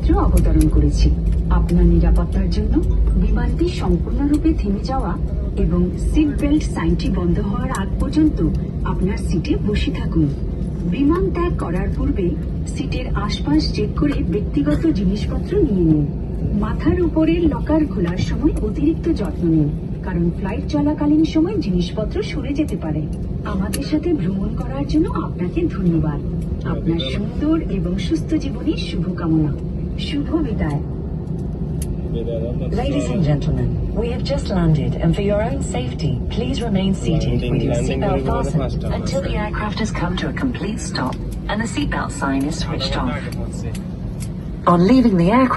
এইমাত্র অবতরণ করেছি। আপনার নিরাপত্তার জন্য বিমানটি সম্পূর্ণরূপে থেমে যাওয়া এবং সিট বেল্ট সাইনটি বন্ধ হওয়ার আগ পর্যন্ত আপনার সিটে বসে থাকুন। বিমান ত্যাগ করার পূর্বে সিটের আশপাশ চেক করে ব্যক্তিগত জিনিসপত্র নিয়ে নিন। মাথার উপরের লকার খোলার সময় অতিরিক্ত যত্ন নিন, কারণ ফ্লাইট চলাকালীন সময় জিনিসপত্র সরে যেতে পারে। আমাদের সাথে ভ্রমণ করার জন্য আপনাকে ধন্যবাদ। আপনার সুন্দর এবং সুস্থ জীবনের শুভকামনা। শুভ বিদায়। Ladies and gentlemen, we have just landed, and for your own safety, please remain seated with your seatbelt fastened until the aircraft has come to a complete stop and the seatbelt sign is switched off. On leaving the aircraft,